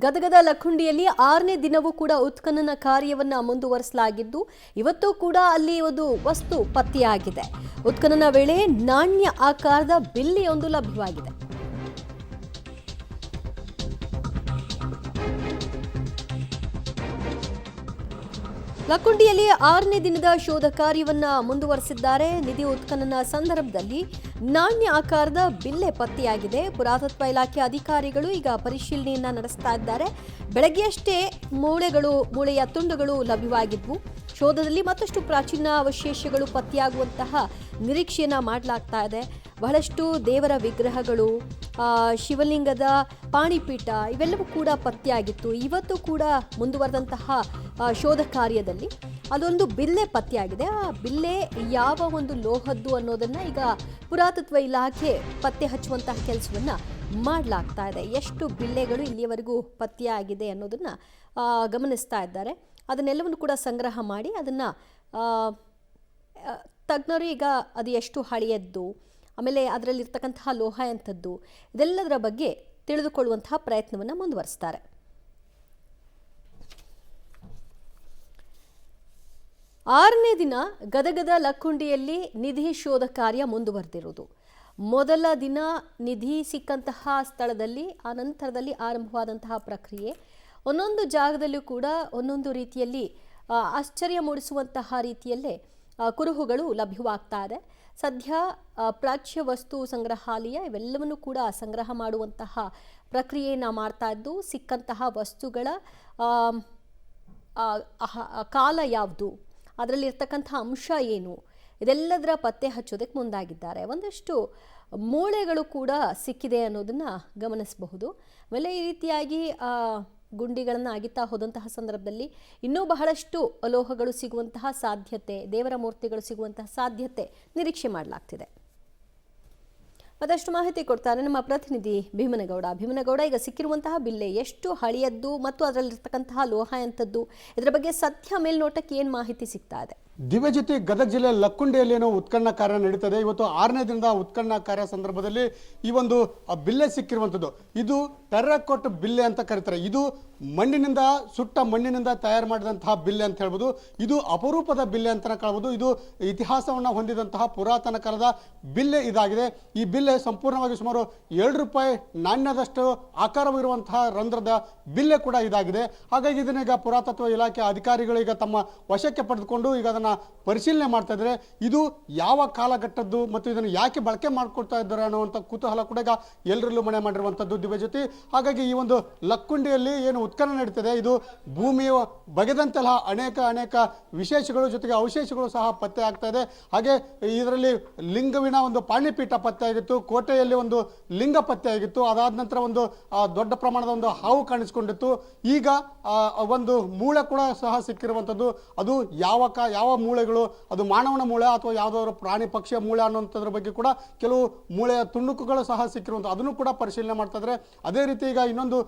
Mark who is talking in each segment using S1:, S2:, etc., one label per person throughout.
S1: ಗದಗದ ಲಕ್ಕುಂಡಿಯಲ್ಲಿ 6ನೇ ದಿನವೂ ಕೂಡ ಉತ್ಖನನ ಕಾರ್ಯವನ್ನ ಮುಂದುವರಿಸಲಾಗಿದ್ದು ಇವತ್ತು ಕೂಡ ಅಲ್ಲಿ ಒಂದು ವಸ್ತು ಪತ್ತೆಯಾಗಿದೆ. ಉತ್ಖನನ ವೇಳೆ ನಾಣ್ಯ ಆಕಾರದ ಬಿಲ್ಲೆಯೊಂದು ಲಭ್ಯವಾಗಿದೆ. ಲಕ್ಕುಂಡಿಯಲ್ಲಿ 6ನೇ ದಿನದ ಶೋಧ ಕಾರ್ಯವನ್ನ ಮುಂದುವರಿಸಿದ್ದಾರೆ. ನಿಧಿ ಉತ್ಖನನ ಸಂದರ್ಭದಲ್ಲಿ ನಾಣ್ಯ ಆಕಾರದ ಬಿಲ್ಲೆ ಪತ್ತೆಯಾಗಿದೆ. ಪುರಾತತ್ವ ಇಲಾಖೆ ಅಧಿಕಾರಿಗಳು ಈಗ ಪರಿಶೀಲನೆಯನ್ನ ನಡೆಸ್ತಾ ಇದ್ದಾರೆ. ಬೆಳಗ್ಗೆಯಷ್ಟೇ ಮೂಳೆಯ ತುಂಡುಗಳು ಲಭ್ಯವಾಗಿದ್ವು. ಶೋಧದಲ್ಲಿ ಮತ್ತಷ್ಟು ಪ್ರಾಚೀನ ಅವಶೇಷಗಳು ಪತ್ತೆಯಾಗುವಂತಹ ನಿರೀಕ್ಷೆಯನ್ನ ಮಾಡಲಾಗ್ತಾ ಇದೆ. ಬಹಳಷ್ಟು ದೇವರ ವಿಗ್ರಹಗಳು, ಶಿವಲಿಂಗದ ಪಾಣಿಪೀಠ ಇವೆಲ್ಲವೂ ಕೂಡ ಪತ್ತೆಯಾಗಿತ್ತು. ಇವತ್ತು ಕೂಡ ಮುಂದುವರೆದಂತಹ ಶೋಧ ಕಾರ್ಯದಲ್ಲಿ ಅದೊಂದು ಬಿಲ್ಲೆ ಪತ್ತೆಯಾಗಿದೆ. ಆ ಬಿಲ್ಲೆ ಯಾವ ಒಂದು ಲೋಹದ್ದು ಅನ್ನೋದನ್ನ ಈಗ ಪುರಾತತ್ವ ಇಲಾಖೆ ಪತ್ತೆ ಹಚ್ಚುವಂತಹ ಕೆಲಸವನ್ನ ಮಾಡಲಾಗ್ತಾ ಇದೆ. ಎಷ್ಟು ಬಿಲ್ಲೆಗಳು ಇಲ್ಲಿಯವರೆಗೂ ಪತ್ತೆಯಾಗಿದೆ ಅನ್ನೋದನ್ನ ಗಮನಿಸ್ತಾ ಇದ್ದಾರೆ. ಅದನ್ನೆಲ್ಲವನ್ನು ಕೂಡ ಸಂಗ್ರಹ ಮಾಡಿ ಅದನ್ನ ತಜ್ಞರು ಈಗ ಅದು ಎಷ್ಟು ಹಳೆಯದ್ದು, ಆಮೇಲೆ ಅದರಲ್ಲಿರ್ತಕ್ಕಂತಹ ಲೋಹ ಎಂಥದ್ದು, ಇದೆಲ್ಲದರ ಬಗ್ಗೆ ತಿಳಿದುಕೊಳ್ಳುವಂತಹ ಪ್ರಯತ್ನವನ್ನು ಮುಂದುವರಿಸ್ತಾರೆ. ಆರನೇ ದಿನ ಗದಗದ ಲಕ್ಕುಂಡಿಯಲ್ಲಿ ನಿಧಿ ಶೋಧ ಕಾರ್ಯ ಮುಂದುವರೆದಿರುವುದು. ಮೊದಲ ದಿನ ನಿಧಿ ಸಿಕ್ಕಂತಹ ಸ್ಥಳದಲ್ಲಿ ಆನಂತರದಲ್ಲಿ ಆರಂಭವಾದಂತಹ ಪ್ರಕ್ರಿಯೆ ಒಂದೊಂದು ಜಾಗದಲ್ಲೂ ಕೂಡ ಒಂದೊಂದು ರೀತಿಯಲ್ಲಿ ಆಶ್ಚರ್ಯ ಮೂಡಿಸುವಂತಹ ರೀತಿಯಲ್ಲೇ ಕುರುಹುಗಳು ಲಭ್ಯವಾಗ್ತಾ ಇದೆ. ಸದ್ಯ ಪ್ರಾಚ್ಯ ವಸ್ತು ಸಂಗ್ರಹಾಲಯ ಇವೆಲ್ಲವನ್ನು ಕೂಡ ಸಂಗ್ರಹ ಮಾಡುವಂತಹ ಪ್ರಕ್ರಿಯೆಯನ್ನು ಮಾಡ್ತಾ ಇದ್ದು, ಸಿಕ್ಕಂತಹ ವಸ್ತುಗಳ ಕಾಲ ಯಾವುದು, ಅದರಲ್ಲಿ ಇರ್ತಕ್ಕಂಥ ಅಂಶ ಏನು, ಇದೆಲ್ಲದರ ಪತ್ತೆ ಹಚ್ಚೋದಕ್ಕೆ ಮುಂದಾಗಿದ್ದಾರೆ. ಒಂದಷ್ಟು ಮೂಳೆಗಳು ಕೂಡ ಸಿಕ್ಕಿದೆ ಅನ್ನೋದನ್ನು ಗಮನಿಸಬಹುದು. ಆಮೇಲೆ ಈ ರೀತಿಯಾಗಿ ಗುಂಡಿಗಳನ್ನು ಅಗಿತಾ ಹೋದಂತಹ ಸಂದರ್ಭದಲ್ಲಿ ಇನ್ನೂ ಬಹಳಷ್ಟು ಲೋಹಗಳು ಸಿಗುವಂತಹ ಸಾಧ್ಯತೆ, ದೇವರ ಮೂರ್ತಿಗಳು ಸಿಗುವಂತಹ ಸಾಧ್ಯತೆ ನಿರೀಕ್ಷೆ ಮಾಡಲಾಗ್ತಿದೆ. ಮತ್ತಷ್ಟು ಮಾಹಿತಿ ಕೊಡ್ತಾರೆ ನಮ್ಮ ಪ್ರತಿನಿಧಿ ಭೀಮನಗೌಡ. ಈಗ ಸಿಕ್ಕಿರುವಂತಹ ಬಿಲ್ಲೆ ಎಷ್ಟು ಹಳೆಯದ್ದು ಮತ್ತು ಅದರಲ್ಲಿರ್ತಕ್ಕಂತಹ ಲೋಹ ಎಂಥದ್ದು, ಇದರ ಬಗ್ಗೆ ಸತ್ಯ ಮೇಲ್ನೋಟಕ್ಕೆ ಏನು ಮಾಹಿತಿ ಸಿಗ್ತಾ ಇದೆ?
S2: ದಿವ್ಯಜ್ಯೋತಿ, ಗದಗ ಜಿಲ್ಲೆ ಲಕ್ಕುಂಡಿಯಲ್ಲಿ ಏನೋ ಉತ್ಖನನ ಕಾರ್ಯ ನಡೀತದೆ. ಇವತ್ತು 6ನೇ ದಿನದ ಉತ್ಖನನ ಕಾರ್ಯ ಸಂದರ್ಭದಲ್ಲಿ ಈ ಒಂದು ಬಿಲ್ಲೆ ಸಿಕ್ಕಿರುವಂಥದ್ದು. ಇದು ಟೆರ್ರಕೋಟ್ ಬಿಲ್ಲೆ ಅಂತ ಕರೀತಾರೆ. ಇದು ಮಣ್ಣಿನಿಂದ ಸುಟ್ಟ ಮಣ್ಣಿನಿಂದ ತಯಾರು ಮಾಡಿದಂತಹ ಬಿಲ್ಲೆ ಅಂತ ಹೇಳ್ಬೋದು. ಇದು ಅಪರೂಪದ ಬಿಲ್ಲೆ ಅಂತ ಕಾಣಬಹುದು. ಇದು ಇತಿಹಾಸವನ್ನು ಹೊಂದಿದಂತಹ ಪುರಾತನ ಕಾಲದ ಬಿಲ್ಲೆ ಇದಾಗಿದೆ. ಈ ಬಿಲ್ಲೆ ಸಂಪೂರ್ಣವಾಗಿ ಸುಮಾರು 2 ರೂಪಾಯಿ ನಾಣ್ಯದಷ್ಟು ಆಕಾರವಿರುವಂತಹ ರಂಧ್ರದ ಬಿಲ್ಲೆ ಕೂಡ ಇದಾಗಿದೆ. ಹಾಗಾಗಿ ಇದನ್ನೀಗ ಪುರಾತತ್ವ ಇಲಾಖೆ ಅಧಿಕಾರಿಗಳು ಈಗ ತಮ್ಮ ವಶಕ್ಕೆ ಪಡೆದುಕೊಂಡು ಈಗ ಅದನ್ನು ಪರಿಶೀಲನೆ ಮಾಡ್ತಾ ಇದ್ದಾರೆ. ಇದು ಯಾವ ಕಾಲಘಟ್ಟದ್ದು ಮತ್ತು ಇದನ್ನು ಯಾಕೆ ಬಳಕೆ ಮಾಡ್ಕೊಳ್ತಾ ಇದ್ದಾರೆ ಅನ್ನುವಂಥ ಕುತೂಹಲ ಕೂಡ ಈಗ ಎಲ್ಲರಲ್ಲೂ ಮನೆ ಮಾಡಿರುವಂಥದ್ದು ದಿವ್ಯಜ್ಯೋತಿ. ಹಾಗಾಗಿ ಈ ಒಂದು ಲಕ್ಕುಂಡಿಯಲ್ಲಿ ಏನು ಉತ್ಖನನ ನಡೀತದೆ, ಇದು ಭೂಮಿಯ ಬಗೆದಂತಹ ಅನೇಕ ವಿಶೇಷಗಳು ಜೊತೆಗೆ ಅವಶೇಷಗಳು ಸಹ ಪತ್ತೆ ಆಗ್ತಾ ಇದೆ. ಹಾಗೆ ಇದರಲ್ಲಿ ಲಿಂಗವಿನ ಒಂದು ಪಾಣಿಪೀಠ ಪತ್ತೆ ಆಗಿತ್ತು, ಕೋಟೆಯಲ್ಲಿ ಒಂದು ಲಿಂಗ ಪತ್ತೆ ಆಗಿತ್ತು, ಅದಾದ ನಂತರ ಒಂದು ದೊಡ್ಡ ಪ್ರಮಾಣದ ಒಂದು ಹಾವು ಕಾಣಿಸ್ಕೊಂಡಿತ್ತು. ಈಗ ಒಂದು ಮೂಳೆ ಕೂಡ ಸಹ ಸಿಕ್ಕಿರುವಂಥದ್ದು. ಅದು ಯಾವ ಮೂಳೆಗಳು, ಅದು ಮಾನವನ ಮೂಳೆ ಅಥವಾ ಯಾವುದಾದ್ರು ಪ್ರಾಣಿ ಪಕ್ಷಿಯ ಮೂಳೆ ಅನ್ನುವಂಥದ್ರ ಬಗ್ಗೆ ಕೂಡ ಕೆಲವು ಮೂಳೆಯ ತುಣುಕುಗಳು ಸಹ ಸಿಕ್ಕಿರುವಂಥ ಅದನ್ನು ಕೂಡ ಪರಿಶೀಲನೆ ಮಾಡ್ತಾ ಇದ್ದಾರೆ. ಅದೇ ರೀತಿ ಈಗ ಇನ್ನೊಂದು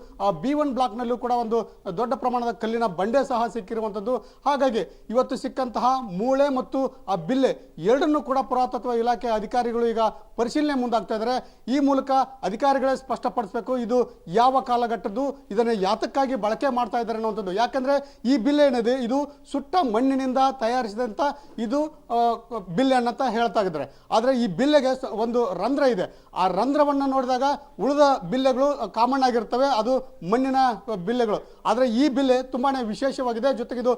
S2: B1 ಬ್ಲಾಕ್ನಲ್ಲೂ ಕೂಡ ಒಂದು ದೊಡ್ಡ ಪ್ರಮಾಣದ ಕಲ್ಲಿನ ಬಂಡೆ ಸಹ ಸಿಕ್ಕಿರುವಂಥದ್ದು. ಹಾಗಾಗಿ ಇವತ್ತು ಸಿಕ್ಕಂತಹ ಮೂಳೆ ಮತ್ತು ಆ ಬಿಲ್ಲೆ ಎರಡನ್ನೂ ಕೂಡ ಪುರಾತತ್ವ ಇಲಾಖೆ ಅಧಿಕಾರಿಗಳು ಈಗ ಪರಿಶೀಲನೆ ಮುಂದಾಗ್ತಾ ಇದ್ದಾರೆ. ಈ ಮೂಲಕ ಅಧಿಕಾರಿಗಳೇ ಸ್ಪಷ್ಟಪಡಿಸಬೇಕು ಇದು ಯಾವ ಕಾಲಘಟ್ಟದ್ದು, ಇದನ್ನು ಯಾತಕ್ಕಾಗಿ ಬಳಕೆ ಮಾಡ್ತಾ ಇದ್ದಾರೆ ಅನ್ನುವಂಥದ್ದು. ಯಾಕಂದ್ರೆ ಈ ಬಿಲ್ಲೆ ಏನಿದೆ ಇದು ಸುಟ್ಟ ಮಣ್ಣಿನಿಂದ ತಯಾರಿಸಿದಂಥ ಇದು ಬಿಲ್ಲೆ ಅಂತ ಹೇಳ್ತಾ ಇದ್ದಾರೆ. ಆದರೆ ಈ ಬಿಲ್ಲೆಗೆ ಒಂದು ರಂಧ್ರ ಇದೆ. ಆ ರಂಧ್ರವನ್ನು ನೋಡಿದಾಗ ಉಳಿದ ಬಿಲ್ಲೆಗಳು ಕಾಮನ್ ಆಗಿರ್ತವೆ, ಅದು ಮಣ್ಣಿನ ಬಿಲ್ಲೆಗಳು. ಆದರೆ ಈ ಬಿಲ್ಲೆ ತುಂಬಾನೇ ವಿಶೇಷವಾಗಿದೆ, ಜೊತೆಗೆ ಇದು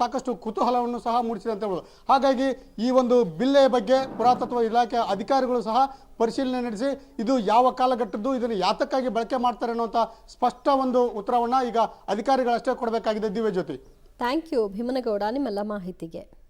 S2: ಸಾಕಷ್ಟು ಕುತೂಹಲವನ್ನು ಸಹ ಮೂಡಿಸಿದೆ ಅಂತ ಹೇಳ್ಬೋದು. ಹಾಗಾಗಿ ಈ ಒಂದು ಬಿಲ್ಲೆಯ ಬಗ್ಗೆ ಪುರಾತತ್ವ ಇಲಾಖೆ ಅಧಿಕಾರಿಗಳು ಸಹ ಪರಿಶೀಲನೆ ನಡೆಸಿ ಇದು ಯಾವ ಕಾಲಘಟ್ಟದ್ದು, ಇದನ್ನು ಯಾತಕ್ಕಾಗಿ ಬಳಕೆ ಮಾಡ್ತಾರೆ ಅನ್ನುವಂಥ ಸ್ಪಷ್ಟ ಒಂದು ಉತ್ತರವನ್ನು ಈಗ ಅಧಿಕಾರಿಗಳಷ್ಟೇ ಕೊಡಬೇಕಾಗಿದೆ. ದಿವ್ಯಜ್ಯೋತಿ,
S1: ಥ್ಯಾಂಕ್ ಯು ಭೀಮನಗೌಡ ನಿಮ್ಮೆಲ್ಲ ಮಾಹಿತಿಗೆ.